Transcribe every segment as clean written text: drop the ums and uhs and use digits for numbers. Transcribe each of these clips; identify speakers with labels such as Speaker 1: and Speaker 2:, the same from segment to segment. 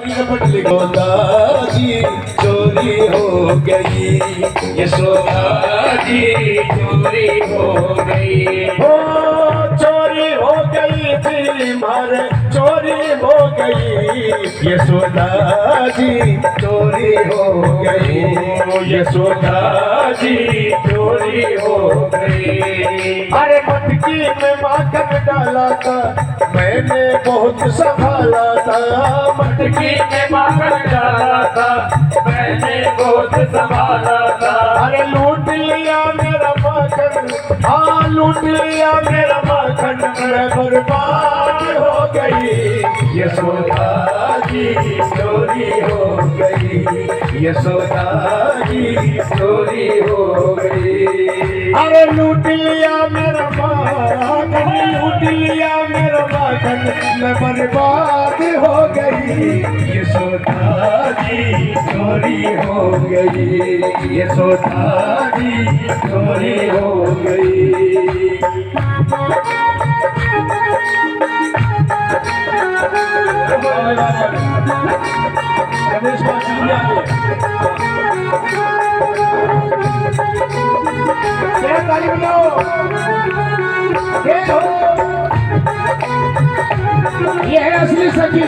Speaker 1: यशोदा जी चोरी हो गई, यशोदा जी चोरी हो गई, हो चोरी हो गई थी मारे चोरी हो गई, यशोदा जी चोरी हो गई, यशोदा जी चोरी हो गई। अरे मटकी में माखन डाला था मैंने बहुत संभाला था, मटकी में माखन डाला था मैंने बहुत संभाला था। अरे लूट लिया मेरा माखन, हाँ लूट लिया मेरा माखन, मैं बर्बाद हो गई, यशोदा जी चोरी हो गई, यशोदा जी चोरी हो गई। अरे लूट लिया मेरा माखन, लूट लिया मेरा माखन, मैं बर्बाद हो गई, यशोदा जी चोरी हो गई, यशोदा जी चोरी हो गई। ये है असली सखी।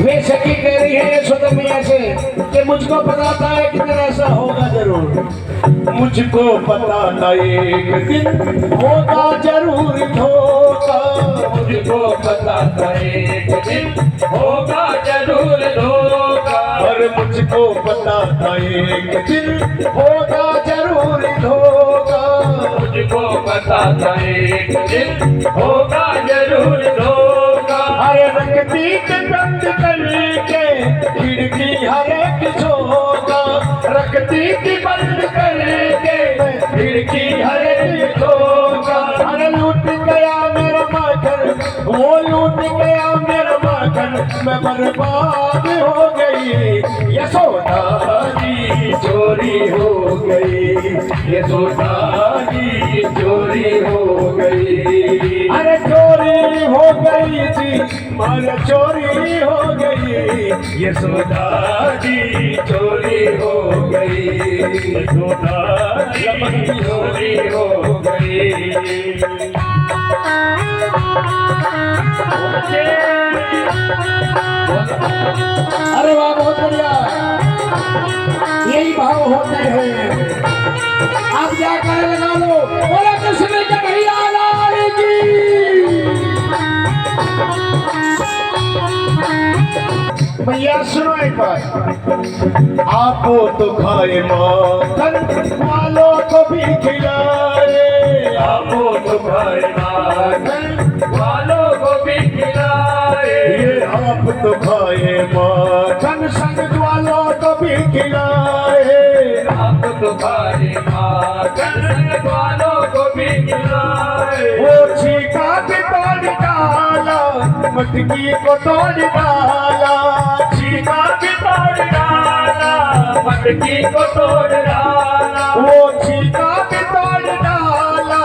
Speaker 1: वे सखी कह रही है यशोदा मैया से कि मुझको पता था एक दिन ऐसा होगा जरूर, मुझको पता था एक दिन होगा जरूर धोखा, मुझको पता था एक दिन होगा जरूर धोखा, और मुझको पता था एक दिन होगा जरूर धोखा, मुझको पता था एक दिन होगा जरूर धोखा। अरे रखती बंद करके खिड़की हर एक झोंका, रखती थी बंद करके खिड़की हर एक झोंका। अरे लूट गया मेरा माखन, वो लूट गया मेरा माखन, मैं बर्बाद हो गई, यशोदा जी चोरी हो गई, यशोदा जी चोरी हो गई। अरे चोरी हो गई थी मारे चोरी हो गई, यशोदा जी चोरी हो गई, यशोदा जी चोरी हो गई। अरे वाह बहुत बढ़िया, यही भाव होते हैं। आप जाकर लगा लो, बोला कृष्ण कन्हैया लाल की। भैया सुनो एक बात, आपो तो खाए माखन वालों को भी खिलाए, आपो तो खाए माखन वालों को भी खिलाए, ये आप तो खाए माखन संग वालों को भी खिलाए, आप तो खाए माखन संग वालों को भी खिलाए। वो छीका भी तोड़ डाला, मटकी को तोड़ डाला, छीका भी तोड़ डाला, मटकी को तोड़ डाला, वो छीका भी तोड़ डाला,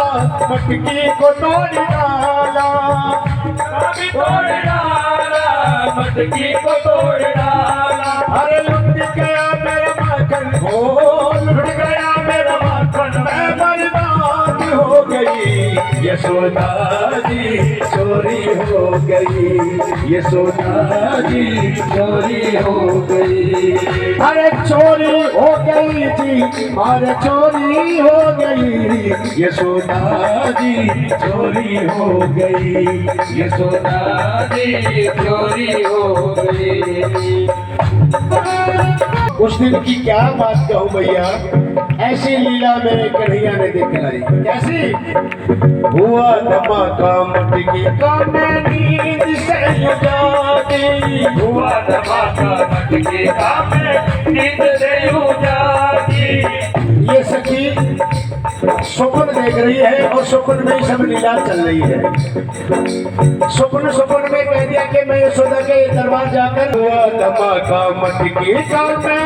Speaker 1: मटकी को तोड़ डाला, भी तोड़ डाला, मटकी को तोड़ डाला। अरे लुट गया मेरा माखन, ओ लुट गया मेरा माखन, मैं बर्बाद हो गई, यशोदा जी चोरी हो गई, यशोदा जी चोरी हो गई। अरे चोरी हो गई थी अरे चोरी हो गई, यशोदा जी चोरी हो गई, यशोदा जी चोरी हो गई। उस दिन की क्या बात कहूँ भैया, ऐसी लीला मेरे कन्हैया ने दिखलाई। कैसी? हुआ धमाका मटकी का मैं नींद से जागी, हुआ धमाका मटकी का मैं नींद से जागी। ये सखी स्वप्न देख रही है और स्वप्न में ही सब लीला चल रही है। स्वप्न में कह दिया कि मैं यशोदा के दरबार जाकर हुआ धमाका मटकी का मैं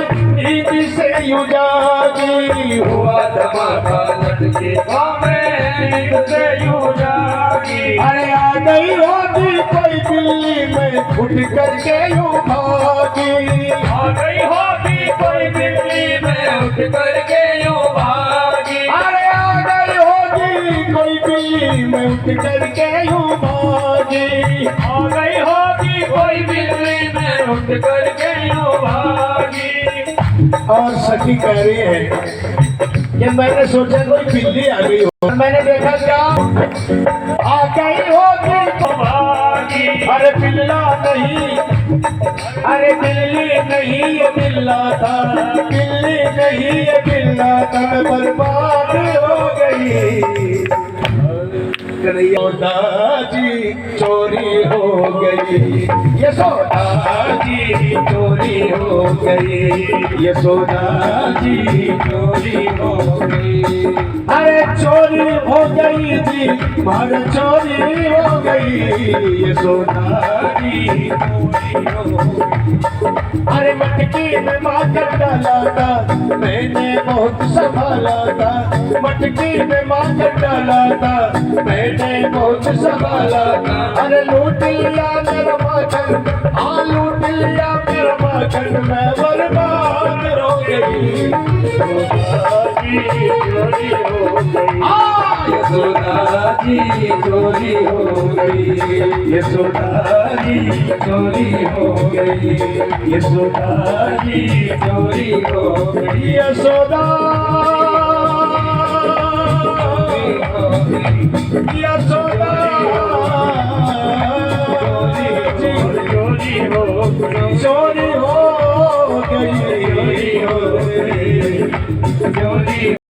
Speaker 1: ईद से युजागी, हुआ धमाका मटकी का मैं ईद से युजागी। अरे आ गई होगी कोई दिल्ली में फुट करके यूं भागी, आ गई होगी कोई दिल्ली में उठ करके यूं भागी। अरे आ गई होगी कोई दिल्ली में उठ करके यूं भागी, आ गई होगी कोई दिल्ली में उठ करके यूं भागी। और सखी कह रही है कि मैंने सोचा कोई बिल्ली आ गई हो, मैंने देखा क्या आ गई होगी तो भागी। अरे बिल्ला नहीं, अरे बिल्ली नहीं ये बिल्ला था, बिल्ली नहीं ये बिल्ला था, मैं बर्बाद हो गई। यशोदा जी चोरी हो गई, यशोदा जी चोरी हो गई, यशोदा जी चोरी हो गई। अरे चोरी हो गई जी, मार चोरी हो गई, यशोदा जी चोरी हो गई। अरे मटकी में माकर डाला था, मैंने बहुत संभाला था, मटकी में माकर डाला था, मैंने बहुत संभाला था। अरे लूट लिया मेरा माखन, हाँ लूट लिया मेरा माखन, मैं बर्बाद हो गई। यशोदा जी चोरी हो गई, यशोदा जी चोरी हो गई, यशोदा जी चोरी हो गई, यशोदा